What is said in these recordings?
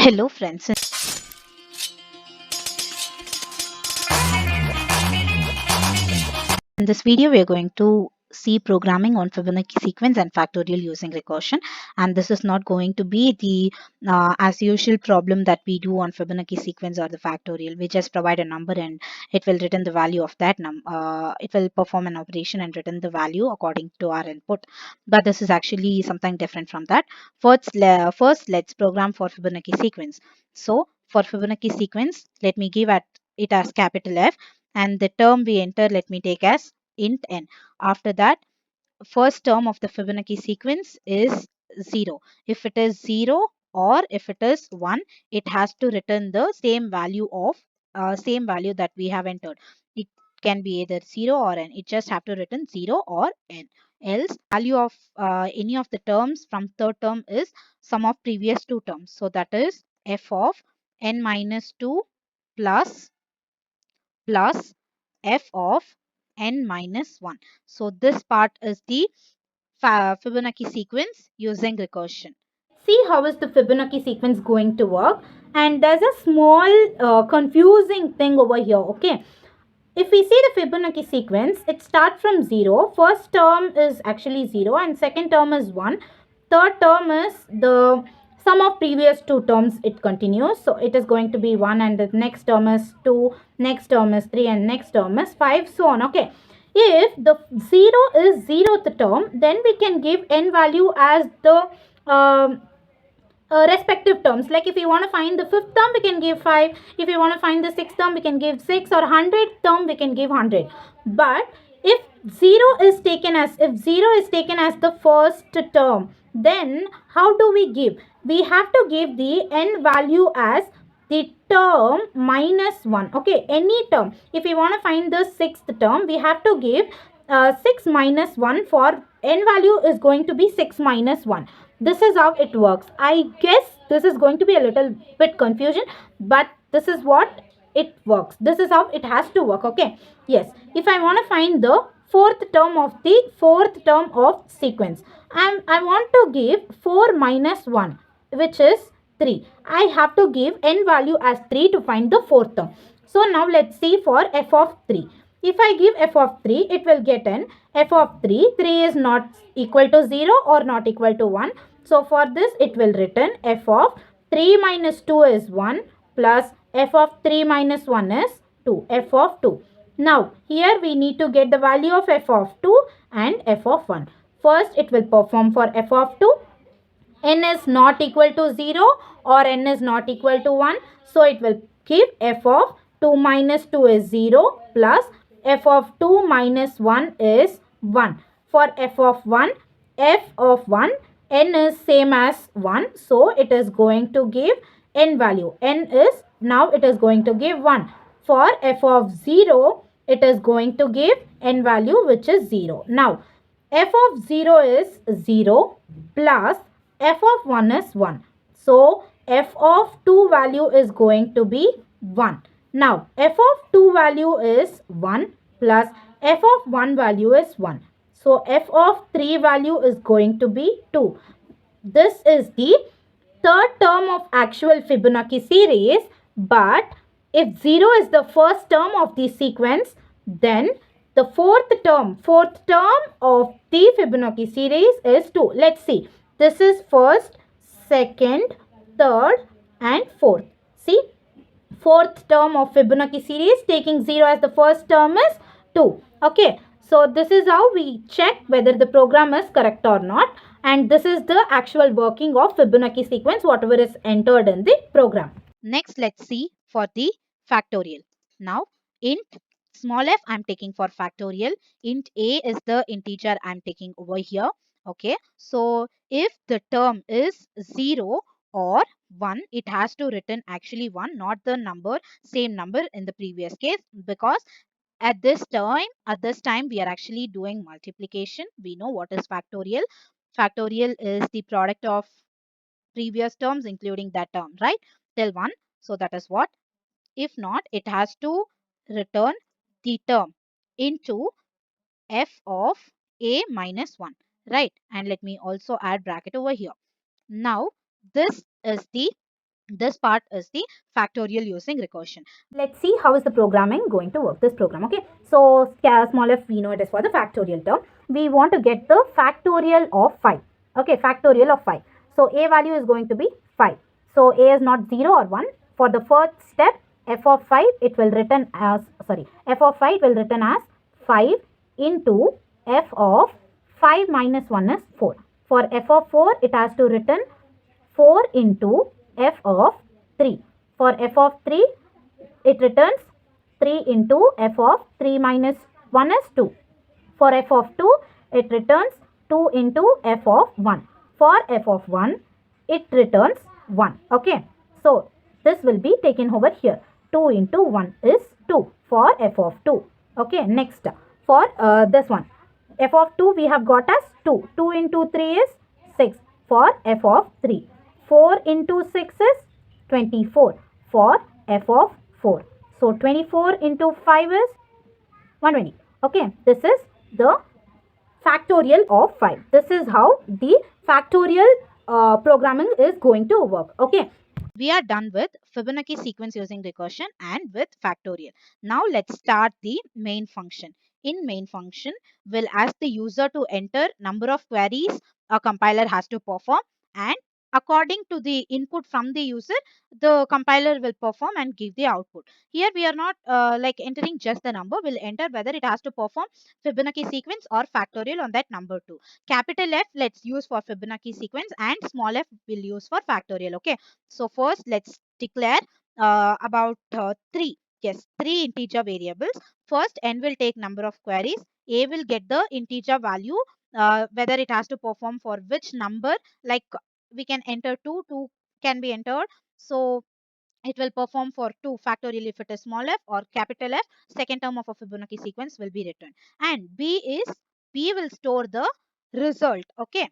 Hello friends. In this video, we are going to see programming on Fibonacci sequence and factorial using recursion. And this is not going to be the as usual problem that we do on Fibonacci sequence or the factorial. We just provide a number and it will return the value of that number. It will perform an operation and return the value according to our input. But this is actually something different from that. First let's program for Fibonacci sequence. So for Fibonacci sequence, let me give it as capital F, and the term we enter, let me take as int n. After that, first term of the Fibonacci sequence is 0. If it is 0 or if it is 1, it has to return the same value that we have entered. It can be either 0 or n. It just have to return 0 or n. Else, value of any of the terms from third term is sum of previous two terms. So that is f of n minus 2 plus f of n minus 1. So this part is the Fibonacci sequence using recursion. See how is the Fibonacci sequence going to work, and there's a small confusing thing over here. Okay, if we see the Fibonacci sequence, it starts from 0. First term is actually 0 and second term is 1. Third term is the sum of previous two terms. It continues, so it is going to be 1 and the next term is 2, next term is 3 and next term is 5, so on. Okay, if the 0 is 0th term, then we can give n value as the respective terms. Like if we want to find the fifth term, we can give 5. If we want to find the sixth term, we can give 6, or 100th term, we can give 100. But if 0 is taken as the first term, then how do we give? We have to give the n value as the term minus 1. Okay, any term. If we want to find the sixth term, we have to give 6 minus 1. For n value is going to be 6 minus 1. This is how it works. I guess this is going to be a little bit confusion, but this is what it works. This is how it has to work. Okay, yes, if I want to find the fourth term of sequence, and I want to give 4 minus 1, which is 3. I have to give n value as 3 to find the fourth term. So now let's see for f of 3. If I give f of 3, it will get an f of 3. 3 is not equal to 0 or not equal to 1. So for this, it will return f of 3 minus 2 is 1 plus f of 3 minus 1 is 2, f of 2. Now, here we need to get the value of f of 2 and f of 1. First, it will perform for f of 2. N is not equal to 0 or n is not equal to 1. So, it will give f of 2 minus 2 is 0 plus f of 2 minus 1 is 1. For f of 1, n is same as 1. So, it is going to give n value. N is, now it is going to give 1. For f of 0, it is going to give n value which is 0. Now, f of 0 is 0 plus f of 1 is 1. So, f of 2 value is going to be 1. Now, f of 2 value is 1 plus f of 1 value is 1. So, f of 3 value is going to be 2. This is the third term of actual Fibonacci series, but if 0 is the first term of the sequence, then the fourth term of the Fibonacci series is 2. Let's see. This is first, second, third and fourth. See, fourth term of Fibonacci series taking 0 as the first term is 2. Okay, so this is how we check whether the program is correct or not, and this is the actual working of Fibonacci sequence, whatever is entered in the program. Next, let's see for the factorial. Now, int small f I'm taking for factorial. Int a is the integer I'm taking over here. Okay, so if the term is 0 or 1, it has to return actually 1, not the same number in the previous case, because at this time we are actually doing multiplication. We know what is factorial. Factorial is the product of previous terms including that term, right, till 1. So that is what. If not, it has to return the term into f of a minus 1, right? And let me also add bracket over here. Now, this is the This part is the factorial using recursion. Let's see how is the programming going to work, this program. Okay, so small f, we know it is for the factorial term. We want to get the factorial of 5. Okay, factorial of 5. So a value is going to be 5. So a is not 0 or 1. For the first step, f of 5, it will written as, f of 5 will written as 5 into f of 5 minus 1 is 4. For f of 4, it has to written 4 into f of 3. For f of 3, it returns 3 into f of 3 minus 1 is 2. For f of 2, it returns 2 into f of 1. For f of 1, it returns 1. Okay. So, this will be taken over here. 2 into 1 is 2 for f of 2. Okay. Next, for this one, f of 2 we have got as 2. 2 into 3 is 6 for f of 3. 4 into 6 is 24 for f of 4. So 24 into 5 is 120. Okay, this is the factorial of 5. This is how the factorial programming is going to work. Okay. We are done with Fibonacci sequence using recursion and with factorial. Now let's start the main function. In main function, we'll ask the user to enter number of queries a compiler has to perform, and according to the input from the user, the compiler will perform and give the output. Here we are not like entering just the number. We'll enter whether it has to perform Fibonacci sequence or factorial on that number too. Capital F let's use for Fibonacci sequence and small f will use for factorial. Okay. So first let's declare about 3. Yes, 3 integer variables. First n will take number of queries. A will get the integer value, whether it has to perform for which number. Like we can enter 2, 2 can be entered. So it will perform for 2 factorial if it is small f, or capital F, second term of a Fibonacci sequence will be written. And B will store the result. Okay.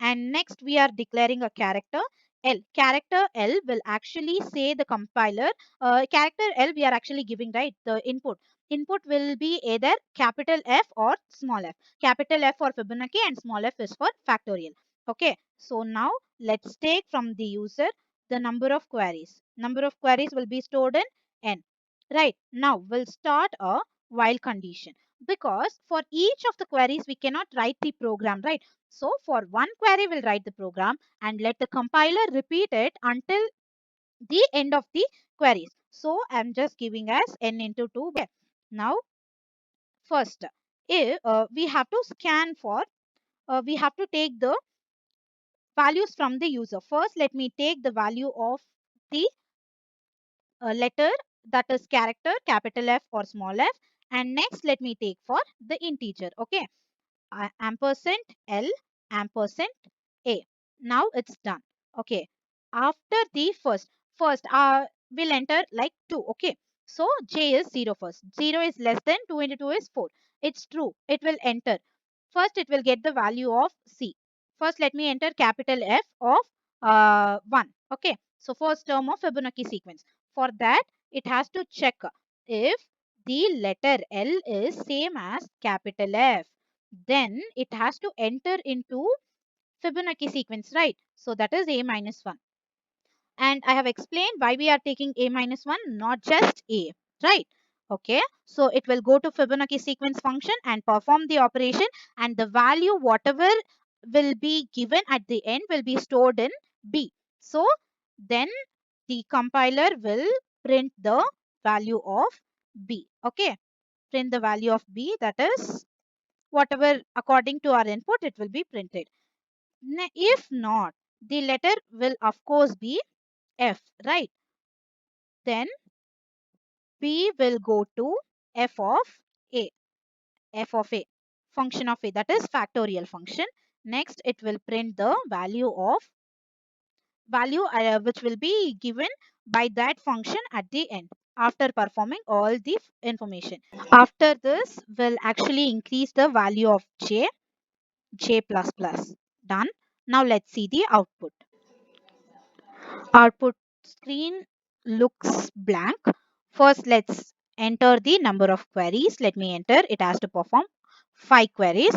And next we are declaring a character L. Character L will actually say the compiler. Character L we are actually giving, right, the input. Input will be either capital F or small f. Capital F for Fibonacci and small f is for factorial. Okay. So now let's take from the user the number of queries. Number of queries will be stored in n. Right. Now we'll start a while condition, because for each of the queries we cannot write the program, right? So for one query, we'll write the program and let the compiler repeat it until the end of the queries. So I'm just giving as n into 2. Now, first, if we have to scan for, we have to take the values from the user. First, let me take the value of the letter, that is character, capital F or small f. And next, let me take for the integer. Okay. Ampersand L ampersand A. Now it's done. Okay. After the first we'll enter like 2. Okay. So J is 0 first. 0 is less than 2 into 2 is 4. It's true. It will enter. First it will get the value of C. First let me enter capital F of 1. Okay. So first term of Fibonacci sequence. For that it has to check if the letter L is same as capital F, then it has to enter into Fibonacci sequence, right? So that is A minus 1. And I have explained why we are taking A minus 1, not just A, right? Okay, so it will go to Fibonacci sequence function and perform the operation, and the value whatever will be given at the end will be stored in B. So then the compiler will print the value of B. Okay, print the value of B, that is whatever according to our input it will be printed. If not, the letter will of course be F, right? Then B will go to f of A, f of A, function of A, that is factorial function. Next it will print the value of value which will be given by that function at the end after performing all the information. After this will actually increase the value of J plus plus. Done. Now let's see the output. Output screen looks blank. First, let's enter the number of queries. Let me enter. It has to perform 5 queries.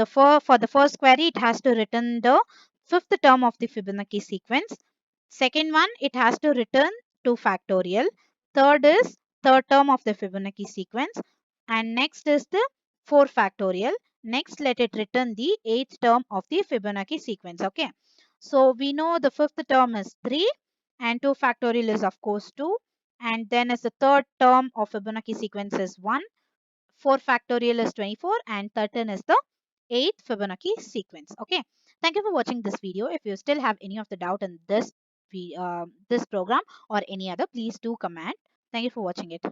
For the first query, it has to return the fifth term of the Fibonacci sequence. Second one, it has to return 2 factorial. Third is third term of the Fibonacci sequence. And next is the 4 factorial. Next, let it return the 8th term of the Fibonacci sequence. Okay. So we know the 5th term is 3 and 2 factorial is of course 2. And then is the third term of Fibonacci sequence is 1. 4 factorial is 24 and 13 is the 8th Fibonacci sequence. Okay. Thank you for watching this video. If you still have any of the doubt in this program or any other, please do comment. Thank you for watching it.